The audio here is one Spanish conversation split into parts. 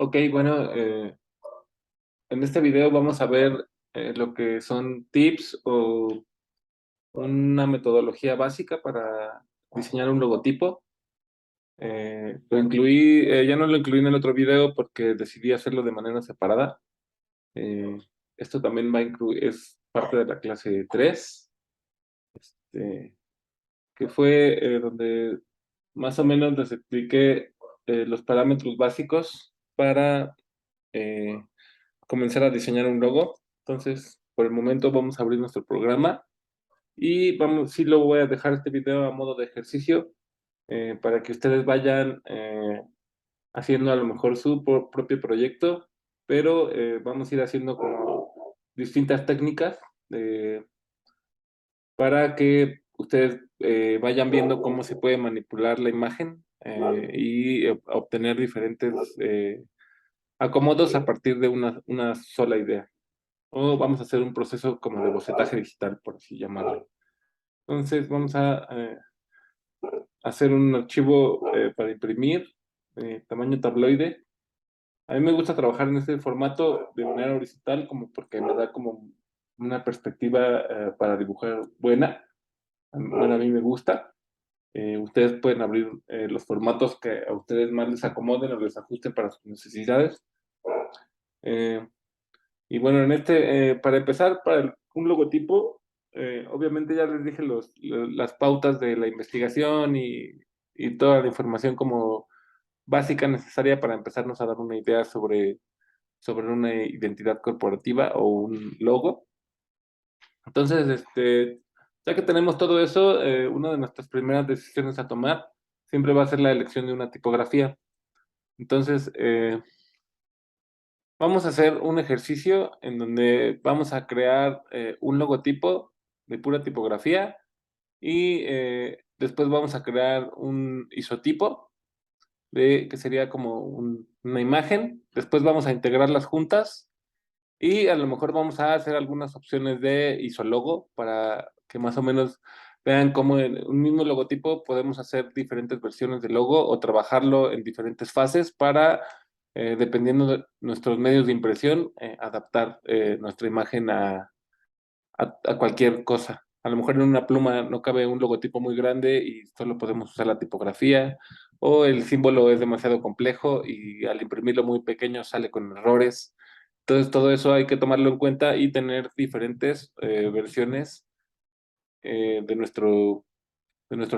Ok, bueno, en este video vamos a ver lo que son tips o una metodología básica para diseñar un logotipo. Lo incluí, ya no lo incluí en el otro video porque decidí hacerlo de manera separada. Eh, Esto también va a incluir, es parte de la clase 3, eh, que fue donde más o menos les expliqué los parámetros básicos para eh, comenzar a diseñar un logo. Entonces, por el momento vamos a abrir nuestro programa y vamos, sí lo voy a dejar este video a modo de ejercicio para que ustedes vayan haciendo a lo mejor su propio proyecto, pero vamos a ir haciendo como distintas técnicas para que ustedes vayan viendo cómo se puede manipular la imagen y obtener diferentes acomodos a partir de una sola idea. O vamos a hacer un proceso como de bocetaje digital, por así llamarlo. Entonces vamos a hacer un archivo para imprimir, tamaño tabloide. A mí me gusta trabajar en este formato de manera horizontal, como porque me da como una perspectiva para dibujar buena. Bueno, a mí me gusta. Ustedes pueden abrir los formatos que a ustedes más les acomoden o les ajusten para sus necesidades. Eh, Y bueno, para empezar, un logotipo, obviamente ya les dije las pautas de la investigación y toda la información como básica necesaria para empezarnos a dar una idea sobre una identidad corporativa o un logo. Entonces, ya que tenemos todo eso, una de nuestras primeras decisiones a tomar siempre va a ser la elección de una tipografía. Entonces, vamos a hacer un ejercicio en donde vamos a crear un logotipo de pura tipografía y después vamos a crear un isotipo que sería como una imagen. Después vamos a integrarlas juntas y a lo mejor vamos a hacer algunas opciones de isologo para que más o menos vean cómo en un mismo logotipo podemos hacer diferentes versiones de logo o trabajarlo en diferentes fases para, dependiendo de nuestros medios de impresión, adaptar nuestra imagen a cualquier cosa. A lo mejor en una pluma no cabe un logotipo muy grande y solo podemos usar la tipografía, o el símbolo es demasiado complejo y al imprimirlo muy pequeño sale con errores. Entonces, todo eso hay que tomarlo en cuenta y tener diferentes versiones de nuestro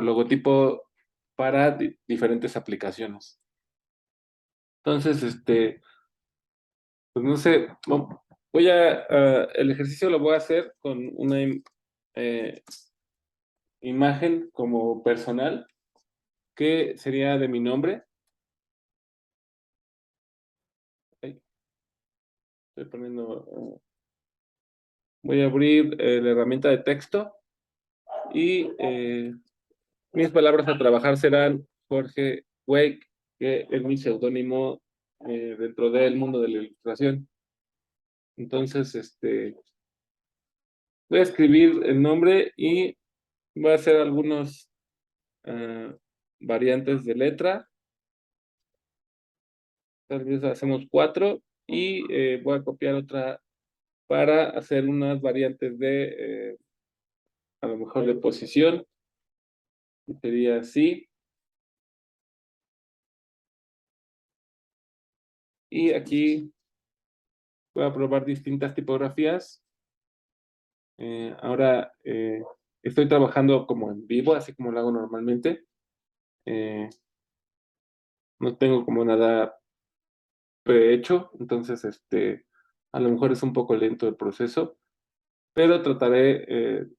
logotipo para diferentes aplicaciones. Entonces, pues no sé, el ejercicio lo voy a hacer con una eh, imagen como personal, que sería de mi nombre. Ay, estoy poniendo, voy a abrir la herramienta de texto y mis palabras a trabajar serán Jorge Wake, que es mi seudónimo dentro del mundo de la ilustración. Entonces, voy a escribir el nombre y voy a hacer algunos variantes de letra. Tal vez hacemos 4 y voy a copiar otra para hacer unas variantes a lo mejor de posición, que sería así. Y aquí voy a probar distintas tipografías. Ahora estoy trabajando como en vivo, así como lo hago normalmente. Eh, no tengo como nada prehecho, entonces a lo mejor es un poco lento el proceso, pero trataré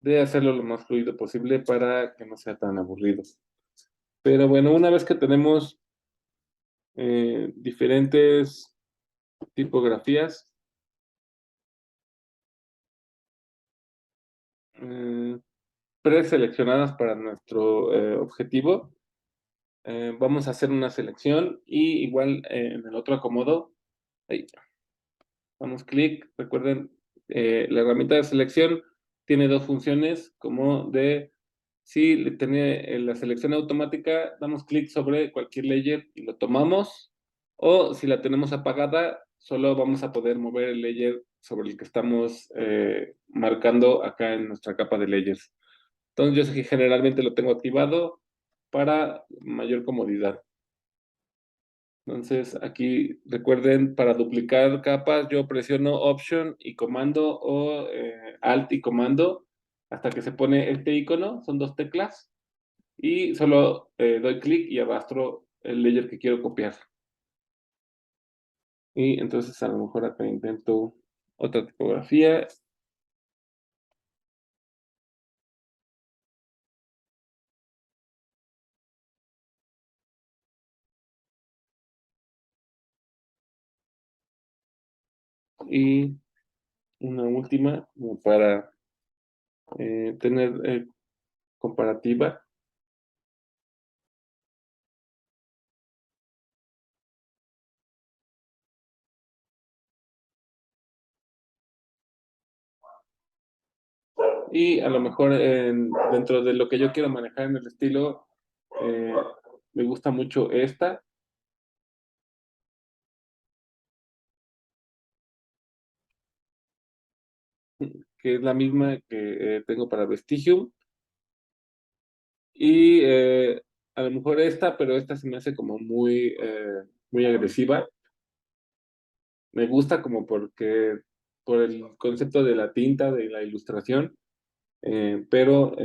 de hacerlo lo más fluido posible para que no sea tan aburrido. Pero bueno, una vez que tenemos diferentes tipografías eh, preseleccionadas para nuestro objetivo, vamos a hacer una selección y igual en el otro acomodo, ahí, damos clic. Recuerden, la herramienta de selección tiene dos funciones, como de, si tiene la selección automática, damos clic sobre cualquier layer y lo tomamos. O si la tenemos apagada, solo vamos a poder mover el layer sobre el que estamos marcando acá en nuestra capa de layers. Entonces yo generalmente lo tengo activado para mayor comodidad. Entonces aquí recuerden, para duplicar capas yo presiono Option y comando o Alt y comando hasta que se pone este icono, son dos teclas, y solo doy clic y arrastro el layer que quiero copiar. Y entonces a lo mejor acá intento otra tipografía. Y una última como para tener comparativa. Y a lo mejor dentro de lo que yo quiero manejar en el estilo, eh, me gusta mucho esta, que es la misma que tengo para Vestigium. Y a lo mejor esta, pero esta se me hace como muy agresiva. Me gusta como porque por el concepto de la tinta, de la ilustración, pero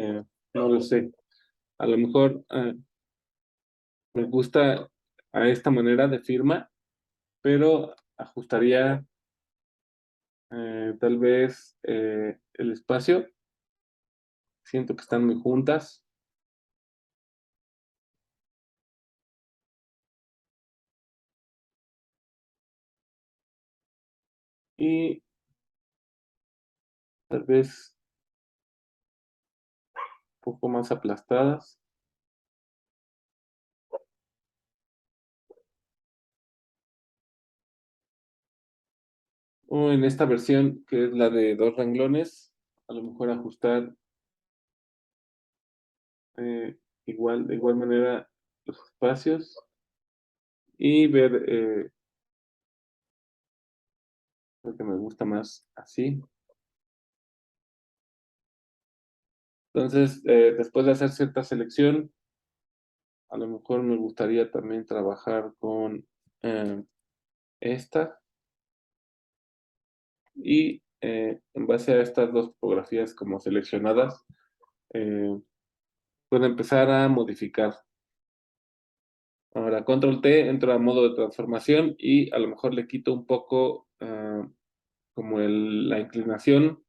no lo sé. A lo mejor me gusta a esta manera de firma, pero ajustaría tal vez el espacio. Siento que están muy juntas y tal vez un poco más aplastadas. O en esta versión, que es la de dos renglones, a lo mejor ajustar de igual manera los espacios y ver lo que me gusta más así. Entonces, después de hacer cierta selección, a lo mejor me gustaría también trabajar con eh, esta y en base a estas dos fotografías como seleccionadas, eh, puedo empezar a modificar. Ahora, control T, entro a modo de transformación y a lo mejor le quito un poco como la inclinación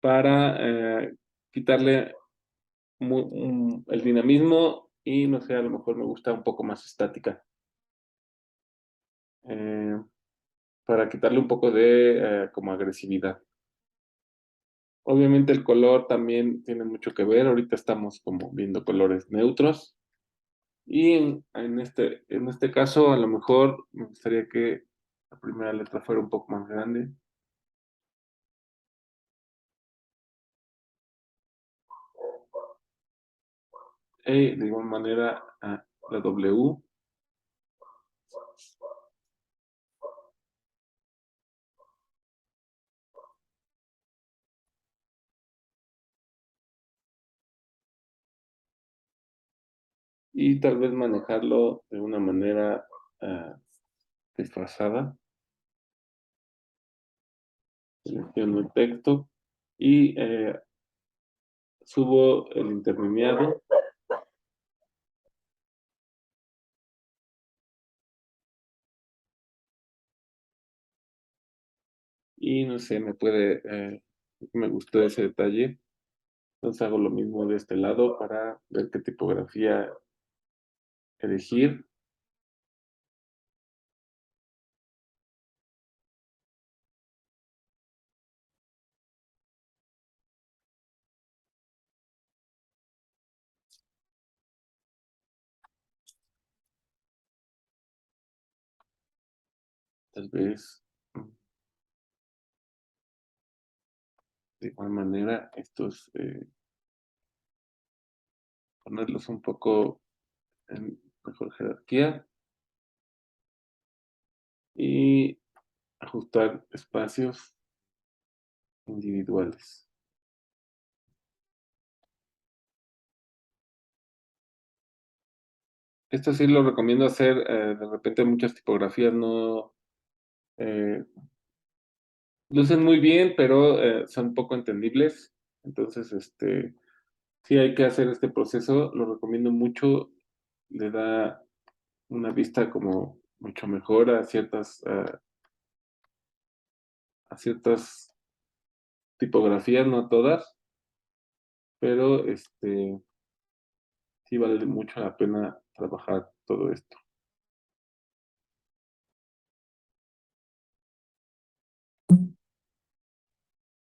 para quitarle el dinamismo y no sé, a lo mejor me gusta un poco más estática. eh, para quitarle un poco de como agresividad. Obviamente el color también tiene mucho que ver. Ahorita estamos como viendo colores neutros. Y en este caso, a lo mejor me gustaría que la primera letra fuera un poco más grande. Y de igual manera la W. Y tal vez manejarlo de una manera ah, disfrazada. Selecciono el texto y subo el interlineado y no sé, me gustó ese detalle. Entonces hago lo mismo de este lado para ver qué tipografía elegir. Tal vez de igual manera estos ponerlos un poco en mejor jerarquía. y ajustar espacios individuales. Esto sí lo recomiendo hacer, de repente muchas tipografías no eh, lucen muy bien, pero son poco entendibles. Entonces, sí hay que hacer este proceso, lo recomiendo mucho, le da una vista como mucho mejor a ciertas tipografías, no a todas, pero sí vale mucho la pena trabajar todo esto.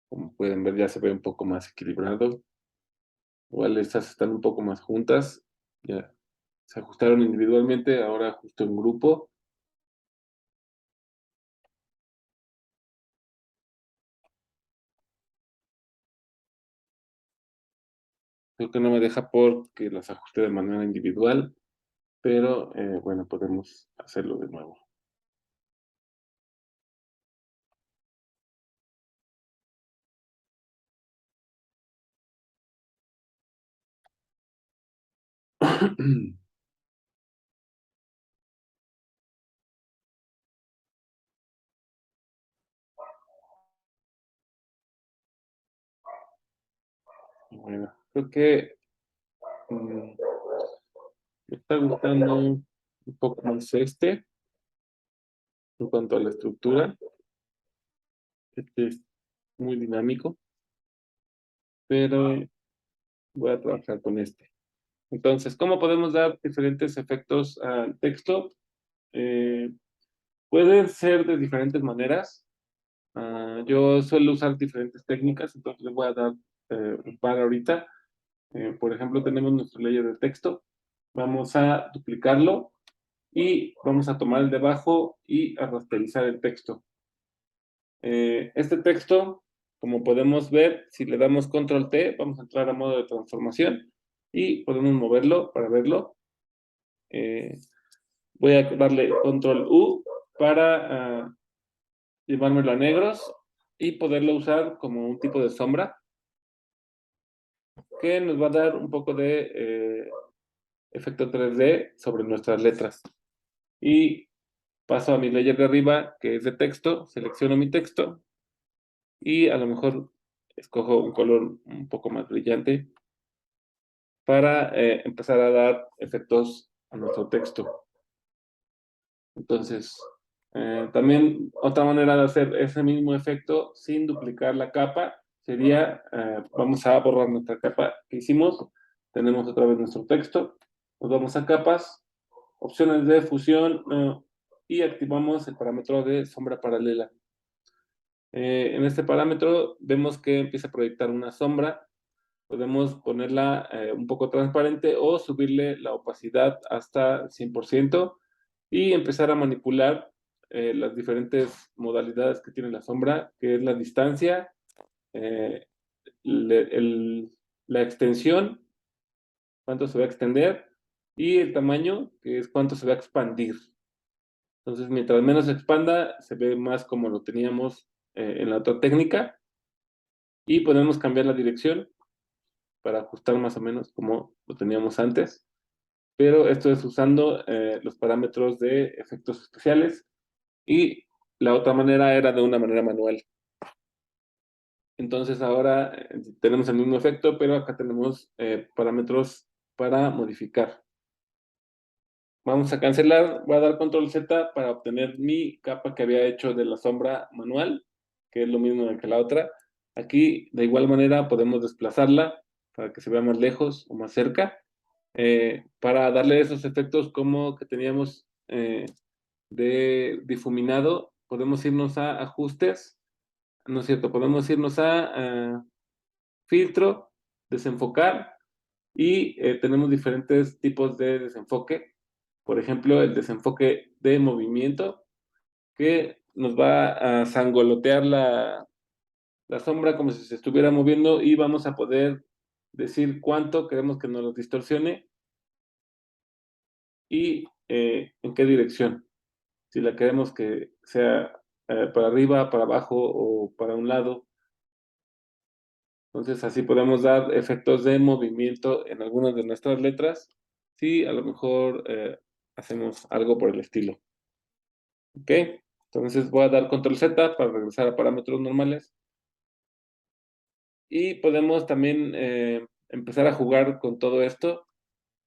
Como pueden ver, ya se ve un poco más equilibrado. Igual estas están un poco más juntas, ya se ajustaron individualmente, ahora ajusto en grupo. Creo que no me deja porque las ajusté de manera individual, pero bueno, podemos hacerlo de nuevo. Bueno, creo que mm, me está gustando un poco más en cuanto a la estructura. Este es muy dinámico, pero voy a trabajar con este. Entonces, ¿cómo podemos dar diferentes efectos al texto? Eh, Pueden ser de diferentes maneras. Yo suelo usar diferentes técnicas, entonces les voy a dar un par ahorita. Por ejemplo, tenemos nuestro layer de texto. Vamos a duplicarlo y vamos a tomar el de abajo y a rasterizar el texto. Este texto, como podemos ver, si le damos control T, vamos a entrar a modo de transformación y podemos moverlo para verlo. Voy a darle control U para llevármelo a negros y poderlo usar como un tipo de sombra que nos va a dar un poco de efecto 3D sobre nuestras letras. Y paso a mi layer de arriba, que es de texto, selecciono mi texto y a lo mejor escojo un color un poco más brillante para empezar a dar efectos a nuestro texto. Entonces, también otra manera de hacer ese mismo efecto sin duplicar la capa sería, vamos a borrar nuestra capa que hicimos, tenemos otra vez nuestro texto, nos vamos a capas, opciones de fusión y activamos el parámetro de sombra paralela. En este parámetro vemos que empieza a proyectar una sombra, podemos ponerla un poco transparente o subirle la opacidad hasta 100% y empezar a manipular las diferentes modalidades que tiene la sombra, que es la distancia, eh, le- el- la extensión, cuánto se va a extender, y el tamaño, que es cuánto se va a expandir. Entonces, mientras menos se expanda, se ve más como lo teníamos en la otra técnica, y podemos cambiar la dirección para ajustar más o menos como lo teníamos antes. Pero esto es usando los parámetros de efectos especiales y la otra manera era de una manera manual. Entonces ahora tenemos el mismo efecto, pero acá tenemos parámetros para modificar. Vamos a cancelar, voy a dar control Z para obtener mi capa que había hecho de la sombra manual, que es lo mismo que la otra. Aquí de igual manera podemos desplazarla para que se vea más lejos o más cerca, para darle esos efectos como que teníamos de difuminado. Podemos irnos a ajustes, no es cierto, podemos irnos a filtro, desenfocar y tenemos diferentes tipos de desenfoque. Por ejemplo, el desenfoque de movimiento que nos va a sangolotear la sombra como si se estuviera moviendo y vamos a poder decir cuánto queremos que nos lo distorsione y en qué dirección. si la queremos que sea para arriba, para abajo o para un lado. Entonces así podemos dar efectos de movimiento en algunas de nuestras letras, si a lo mejor hacemos algo por el estilo. ¿Ok? Entonces voy a dar control Z para regresar a parámetros normales. Y podemos también empezar a jugar con todo esto,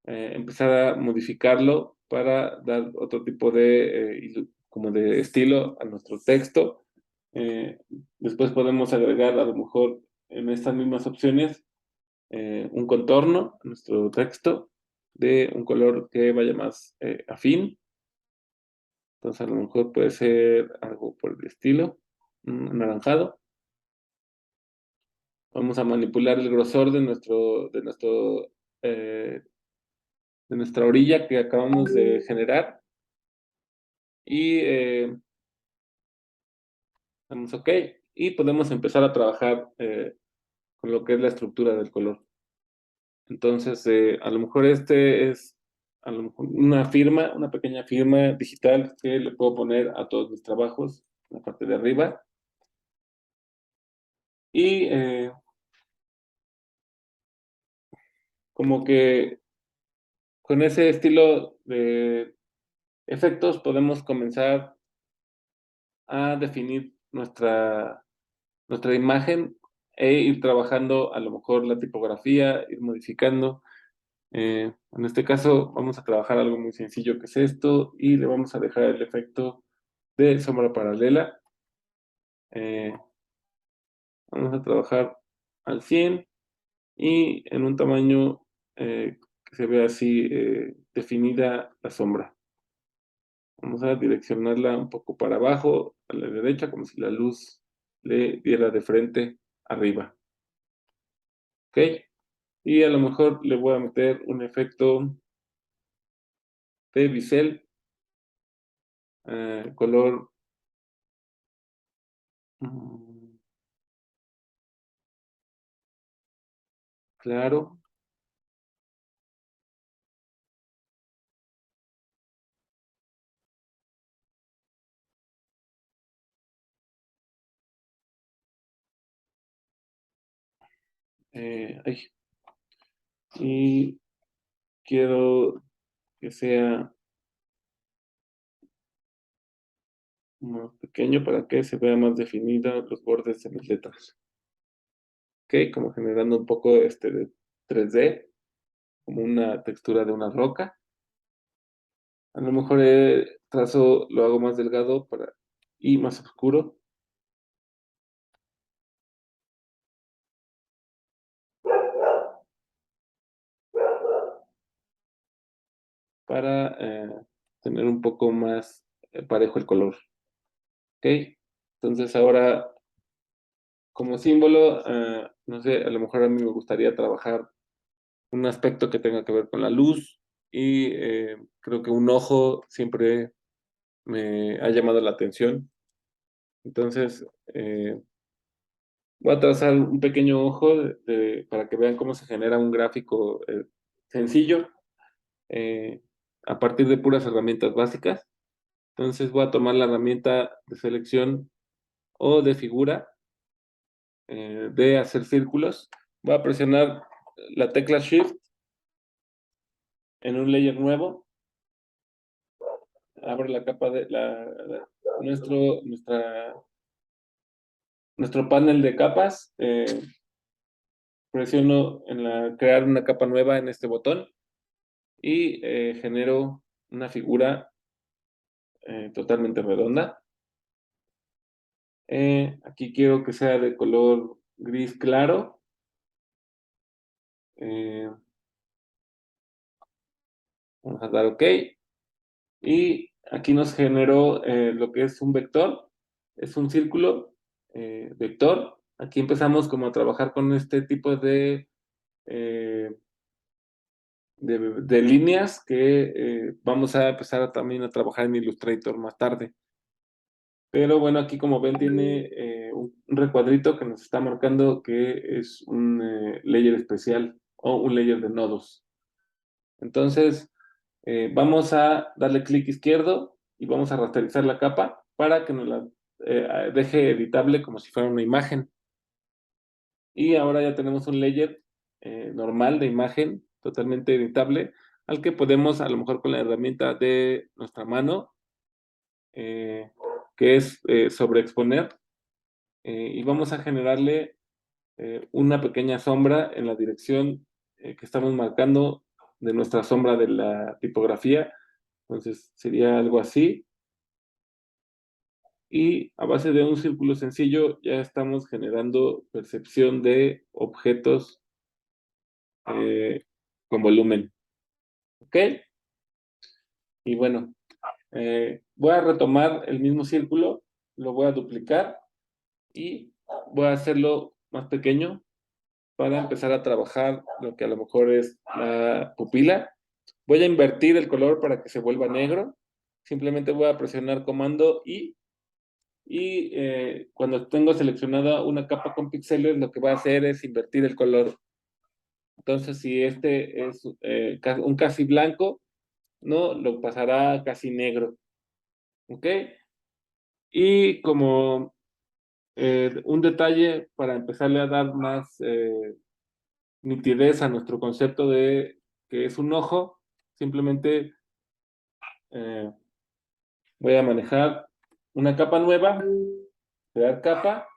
empezar a modificarlo para dar otro tipo de, como de estilo a nuestro texto. Después podemos agregar a lo mejor en estas mismas opciones un contorno a nuestro texto de un color que vaya más afín. Entonces a lo mejor puede ser algo por el estilo, anaranjado. Vamos a manipular el grosor eh, de nuestra orilla que acabamos de generar. Y damos OK. Y podemos empezar a trabajar con lo que es la estructura del color. Entonces, a lo mejor este es a lo mejor una pequeña firma digital que le puedo poner a todos mis trabajos en la parte de arriba. Y como que con ese estilo de efectos podemos comenzar a definir nuestra imagen e ir trabajando a lo mejor la tipografía, ir modificando. En este caso vamos a trabajar algo muy sencillo que es esto y le vamos a dejar el efecto de sombra paralela. Eh, Vamos a trabajar al 100 y en un tamaño que se vea así definida la sombra. Vamos a direccionarla un poco para abajo, a la derecha, como si la luz le diera de frente arriba. ¿Ok? Y a lo mejor le voy a meter un efecto de bisel, color claro. Ay, y quiero que sea más pequeño para que se vea más definida los bordes de mis letras. Ok, como generando un poco de 3D, como una textura de una roca. A lo mejor el trazo lo hago más delgado y más oscuro para tener un poco más parejo el color. Ok, entonces ahora como símbolo, no sé, a lo mejor a mí me gustaría trabajar un aspecto que tenga que ver con la luz y creo que un ojo siempre me ha llamado la atención. Entonces, voy a trazar un pequeño ojo para que vean cómo se genera un gráfico sencillo eh, a partir de puras herramientas básicas. Entonces voy a tomar la herramienta de selección o de figura de hacer círculos. Voy a presionar la tecla Shift en un layer nuevo. Abro la capa de nuestro panel de capas. Presiono crear una capa nueva en este botón y genero una figura totalmente redonda. Aquí quiero que sea de color gris claro. Vamos a dar OK. Y aquí nos generó lo que es un vector. Es un círculo vector. Aquí empezamos como a trabajar con este tipo eh, de líneas que vamos a empezar también a trabajar en Illustrator más tarde. Pero bueno, aquí como ven tiene un recuadrito que nos está marcando que es un layer especial o un layer de nodos. Entonces, vamos a darle clic izquierdo y vamos a rasterizar la capa para que nos la deje editable como si fuera una imagen. Y ahora ya tenemos un layer normal de imagen, totalmente editable, al que podemos a lo mejor con la herramienta de nuestra mano, eh, que es sobreexponer, y vamos a generarle una pequeña sombra en la dirección que estamos marcando de nuestra sombra de la tipografía. Entonces sería algo así. Y a base de un círculo sencillo ya estamos generando percepción de objetos eh, con volumen. ¿Ok? Y bueno, voy a retomar el mismo círculo, lo voy a duplicar y voy a hacerlo más pequeño para empezar a trabajar lo que a lo mejor es la pupila. Voy a invertir el color para que se vuelva negro. Simplemente voy a presionar comando y cuando tengo seleccionada una capa con píxeles, lo que va a hacer es invertir el color. Entonces, si este es un casi blanco, no, lo pasará a casi negro. ¿Ok? Y como un detalle para empezarle a dar más nitidez a nuestro concepto de que es un ojo, simplemente eh, voy a manejar una capa nueva, crear capa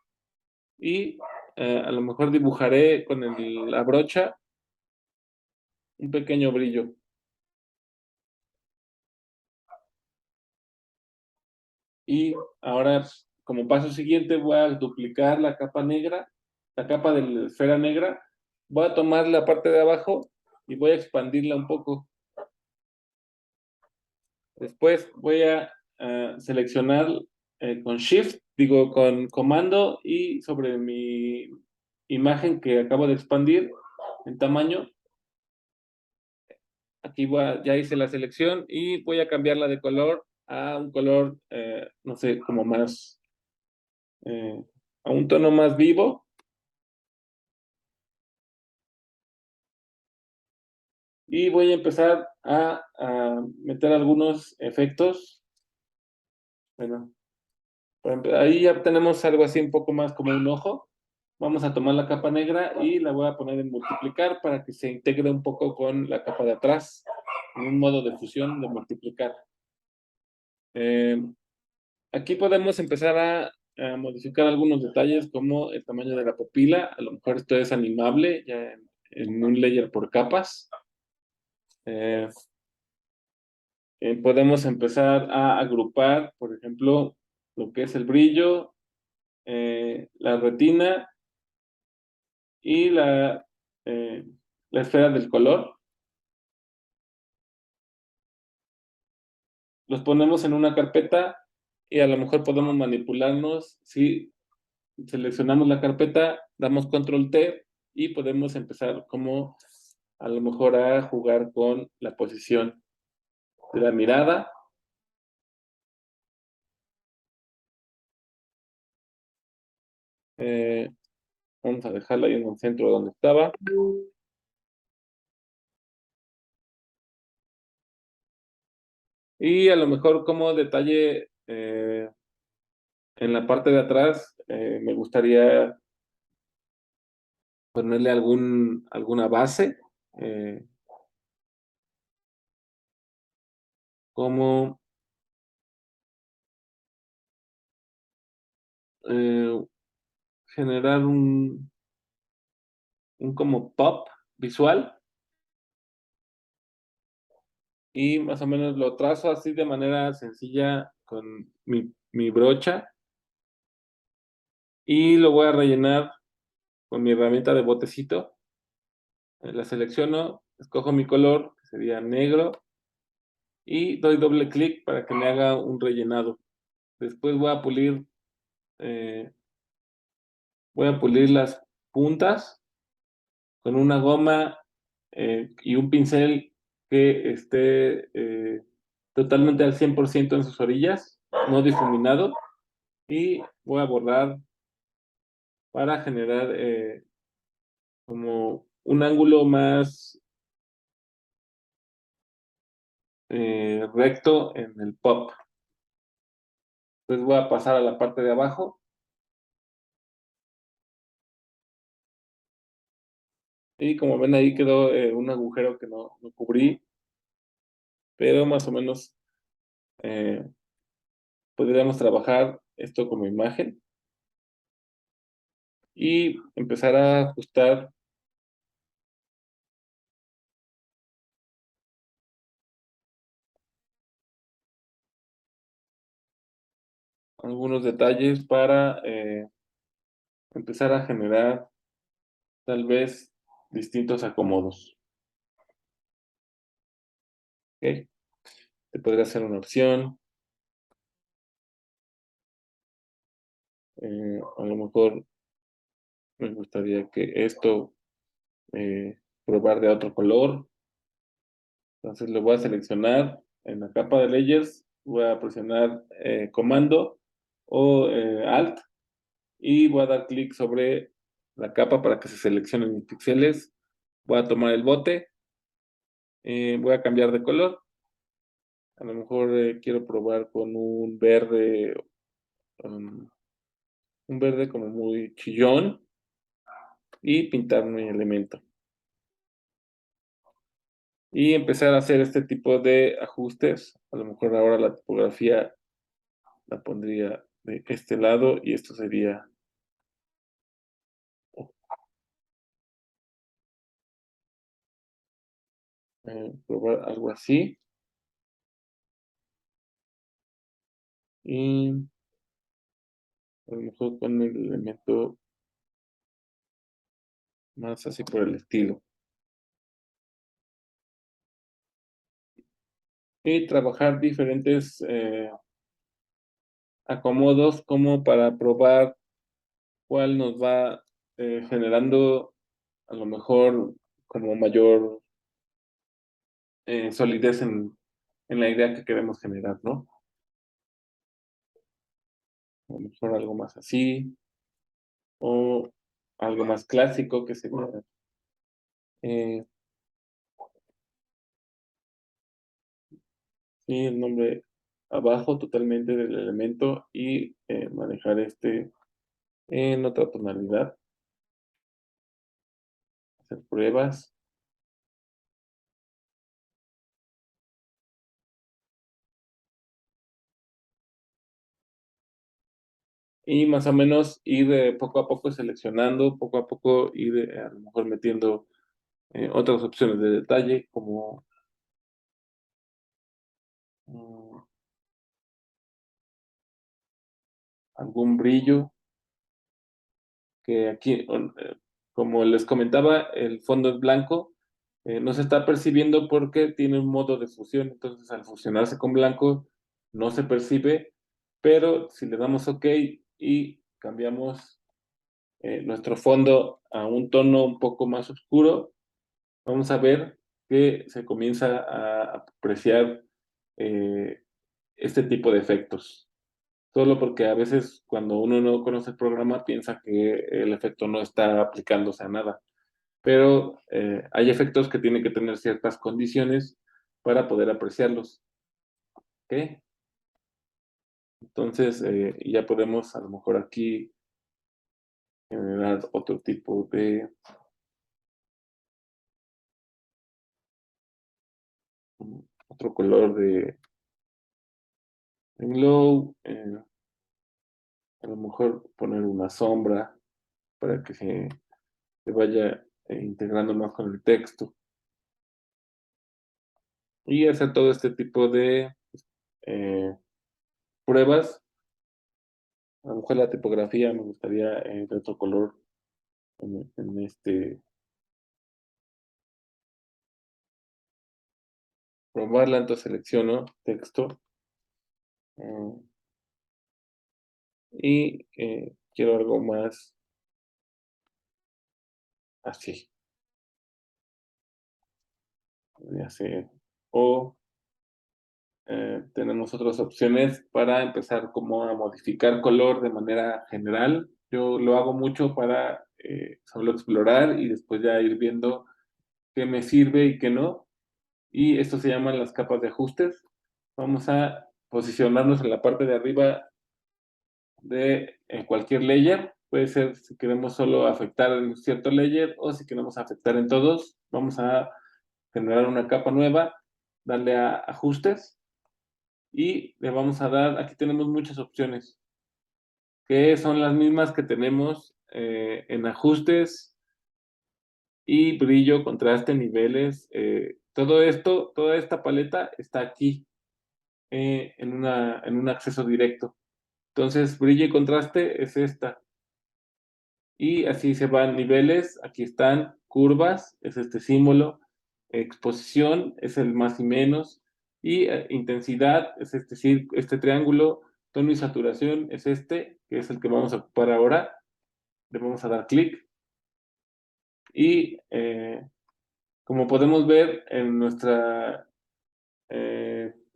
y a lo mejor dibujaré con la brocha un pequeño brillo. Y ahora, como paso siguiente, voy a duplicar la capa negra, la capa de la esfera negra. Voy a tomar la parte de abajo y voy a expandirla un poco. Después voy a seleccionar con Shift, digo con comando y sobre mi imagen que acabo de expandir en tamaño. Aquí ya hice la selección y voy a cambiarla de color a un color, no sé, como más, eh, a un tono más vivo. Y voy a empezar a meter algunos efectos. Bueno, ahí ya tenemos algo así un poco más como un ojo. Vamos a tomar la capa negra y la voy a poner en multiplicar para que se integre un poco con la capa de atrás, en un modo de fusión de multiplicar. Eh, Aquí podemos empezar a modificar algunos detalles como el tamaño de la pupila. A lo mejor esto es animable ya en un layer por capas. Eh, Podemos empezar a agrupar, por ejemplo, lo que es el brillo, la retina y eh, la esfera del color. Los ponemos en una carpeta y a lo mejor podemos manipularnos. Si seleccionamos la carpeta, damos control T y podemos empezar como a lo mejor a jugar con la posición de la mirada. Eh, Vamos a dejarla ahí en el centro donde estaba. Y a lo mejor como detalle en la parte de atrás, me gustaría ponerle alguna base, eh, como eh, generar un como pop visual y más o menos lo trazo así de manera sencilla con mi brocha y lo voy a rellenar con mi herramienta de botecito. La selecciono, escojo mi color, que sería negro, y doy doble clic para que me haga un rellenado. Después eh, voy a pulir las puntas con una goma y un pincel que esté totalmente al 100% en sus orillas, no difuminado, y voy a borrar para generar como un ángulo más recto en el pop. Entonces voy a pasar a la parte de abajo. Y como ven ahí quedó un agujero que no cubrí, pero más o menos eh, podríamos trabajar esto como imagen y empezar a ajustar algunos detalles para empezar a generar tal vez distintos acomodos. ¿Ok? Te podría ser una opción. A lo mejor me gustaría que esto probar de otro color. Entonces lo voy a seleccionar en la capa de layers, voy a presionar comando o alt y voy a dar clic sobre la capa para que se seleccionen mis píxeles. Voy a tomar el bote, voy a cambiar de color. A lo mejor quiero probar con um, un verde como muy chillón y pintar mi elemento. Y empezar a hacer este tipo de ajustes. A lo mejor ahora la tipografía la pondría de este lado y esto sería probar algo así. Y a lo mejor con el elemento más así por el estilo. Y trabajar diferentes acomodos como para probar cuál nos va generando a lo mejor como mayor solidez en la idea que queremos generar, ¿no? A lo mejor algo más así, o algo más clásico que sería eh, sí, el nombre abajo totalmente del elemento y manejar este en otra tonalidad, hacer pruebas y más o menos ir poco a poco seleccionando, poco a poco ir a lo mejor metiendo otras opciones de detalle como mm, algún brillo que aquí, como les comentaba, el fondo es blanco, no se está percibiendo porque tiene un modo de fusión, entonces al fusionarse con blanco no se percibe, pero si le damos OK y cambiamos nuestro fondo a un tono un poco más oscuro, vamos a ver que se comienza a apreciar eh, este tipo de efectos. Solo porque a veces cuando uno no conoce el programa piensa que el efecto no está aplicándose a nada. Pero hay efectos que tienen que tener ciertas condiciones para poder apreciarlos. ¿Ok? Entonces ya podemos a lo mejor aquí generar otro tipo de otro color de glow. A lo mejor poner una sombra para que se vaya integrando más con el texto. Y hacer todo este tipo de eh, pruebas. A lo mejor la tipografía me gustaría de otro color en este, probarla, entonces selecciono texto eh, y quiero algo más así, ya sé. O tenemos otras opciones para empezar como a modificar color de manera general. Yo lo hago mucho para solo explorar y después ya ir viendo qué me sirve y qué no. Y esto se llaman las capas de ajustes. Vamos a posicionarnos en la parte de arriba de cualquier layer. Puede ser si queremos solo afectar en cierto layer o si queremos afectar en todos. Vamos a generar una capa nueva, darle a ajustes y le vamos a dar, aquí tenemos muchas opciones, que son las mismas que tenemos en ajustes y brillo, contraste, niveles. Todo esto, toda esta paleta está aquí en un acceso directo. Entonces, brillo y contraste es esta. Y así se van niveles, aquí están curvas, es este símbolo, exposición es el más y menos, y intensidad es este triángulo, tono y saturación es este, que es el que vamos a ocupar ahora. Le vamos a dar clic y como podemos ver en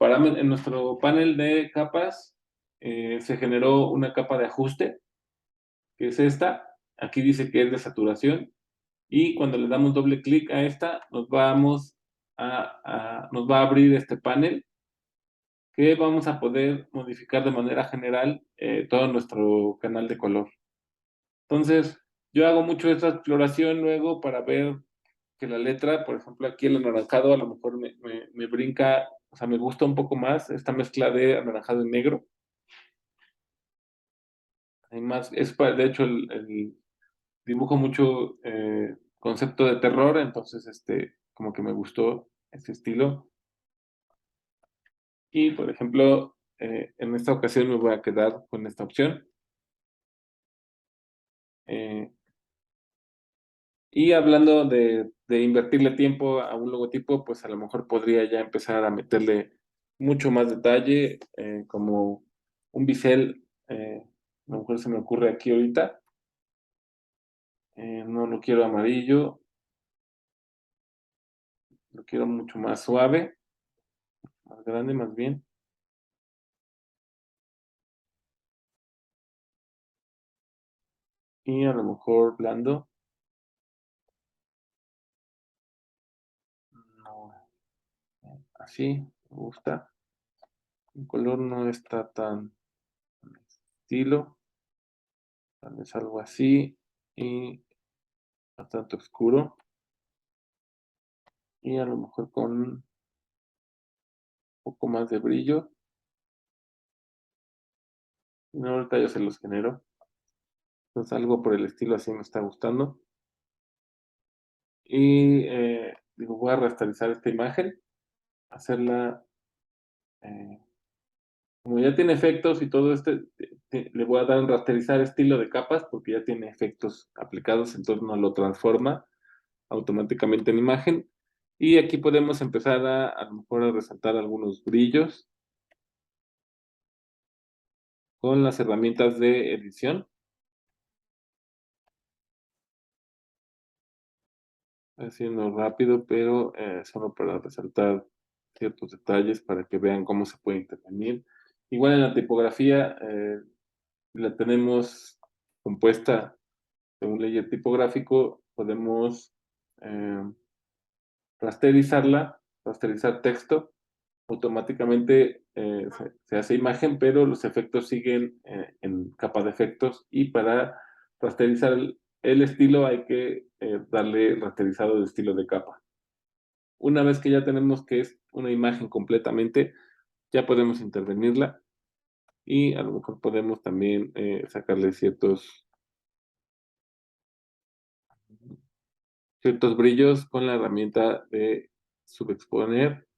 en nuestro panel de capas, se generó una capa de ajuste, que es esta. Aquí dice que es de saturación. Y cuando le damos doble clic a esta, nos va a abrir este panel que vamos a poder modificar de manera general todo nuestro canal de color. Entonces, yo hago mucho esta exploración luego para ver que la letra, por ejemplo, aquí el anaranjado a lo mejor me brinca, o sea, me gusta un poco más esta mezcla de anaranjado y negro. Además, de hecho, el dibujo mucho concepto de terror, entonces, como que me gustó ese estilo. Y, por ejemplo, en esta ocasión me voy a quedar con esta opción. Eh, y hablando de invertirle tiempo a un logotipo, pues a lo mejor podría ya empezar a meterle mucho más detalle, como un bisel, a lo mejor se me ocurre aquí ahorita. No lo quiero amarillo, lo quiero mucho más suave, más grande más bien. Y a lo mejor blando. No, así, me gusta. El color no está tan estilo, tal vez algo así y bastante oscuro y a lo mejor con un poco más de brillo. No, ahorita yo se los genero. Entonces algo por el estilo así me está gustando. Y digo, voy a rasterizar esta imagen, hacerla, eh, como ya tiene efectos y todo le voy a dar un rasterizar estilo de capas porque ya tiene efectos aplicados, entonces no lo transforma automáticamente en imagen. Y aquí podemos empezar a lo mejor a resaltar algunos brillos con las herramientas de edición, haciendo rápido, pero solo para resaltar ciertos detalles para que vean cómo se puede intervenir. Igual en la tipografía la tenemos compuesta de un layer tipográfico, podemos eh, rasterizar texto, automáticamente se hace imagen, pero los efectos siguen en capa de efectos y para rasterizar el estilo hay que darle rasterizado de estilo de capa. Una vez que ya tenemos que es una imagen completamente, ya podemos intervenirla y a lo mejor podemos también sacarle ciertos brillos con la herramienta de subexponer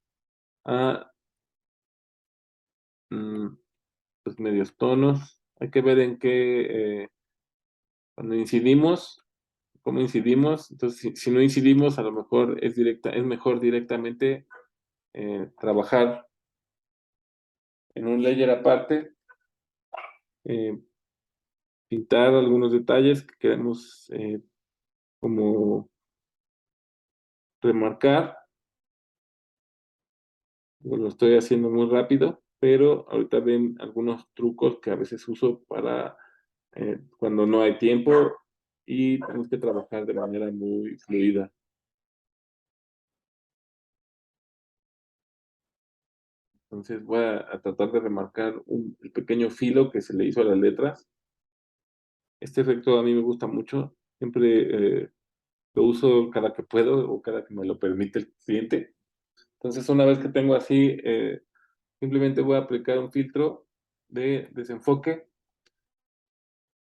a mm, los medios tonos. Hay que ver en qué, cuando incidimos, cómo incidimos. Entonces, si no incidimos, a lo mejor es mejor directamente trabajar en un layer aparte, eh, pintar algunos detalles que queremos como remarcar. Lo estoy haciendo muy rápido, pero ahorita ven algunos trucos que a veces uso para cuando no hay tiempo y tenemos que trabajar de manera muy fluida. Entonces voy a tratar de remarcar el pequeño filo que se le hizo a las letras. Este efecto a mí me gusta mucho. Siempre lo uso cada que puedo o cada que me lo permite el cliente. Entonces, una vez que tengo así, simplemente voy a aplicar un filtro de desenfoque,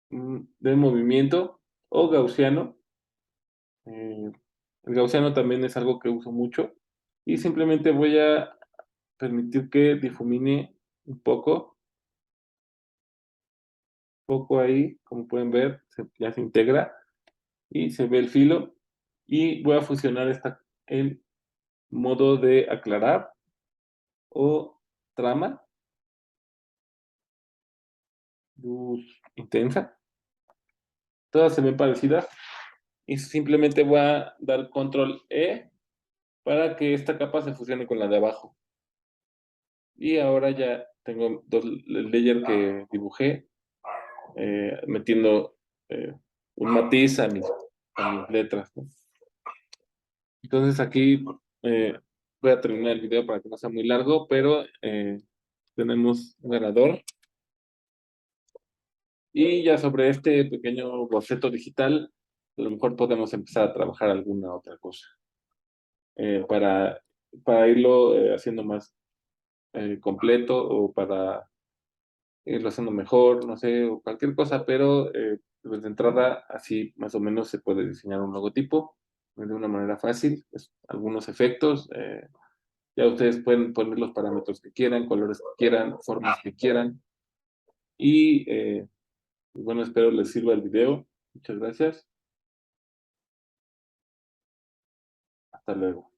de movimiento o gaussiano. El gaussiano también es algo que uso mucho. Y simplemente voy a permitir que difumine un poco ahí, como pueden ver, ya se integra y se ve el filo. Y voy a fusionar el modo de aclarar o trama, luz intensa. Todas se ven parecidas y simplemente voy a dar control E para que esta capa se fusione con la de abajo. Y ahora ya tengo el layer que dibujé, metiendo un matiz a mis letras, ¿no? Entonces aquí voy a terminar el video para que no sea muy largo, pero tenemos un ganador. Y ya sobre este pequeño boceto digital, a lo mejor podemos empezar a trabajar alguna otra cosa eh, para, para irlo haciendo más completo o para irlo haciendo mejor, no sé, o cualquier cosa, pero pues de entrada así más o menos se puede diseñar un logotipo de una manera fácil, algunos efectos, ya ustedes pueden poner los parámetros que quieran, colores que quieran, formas que quieran y bueno, espero les sirva el video. Muchas gracias. Hasta luego.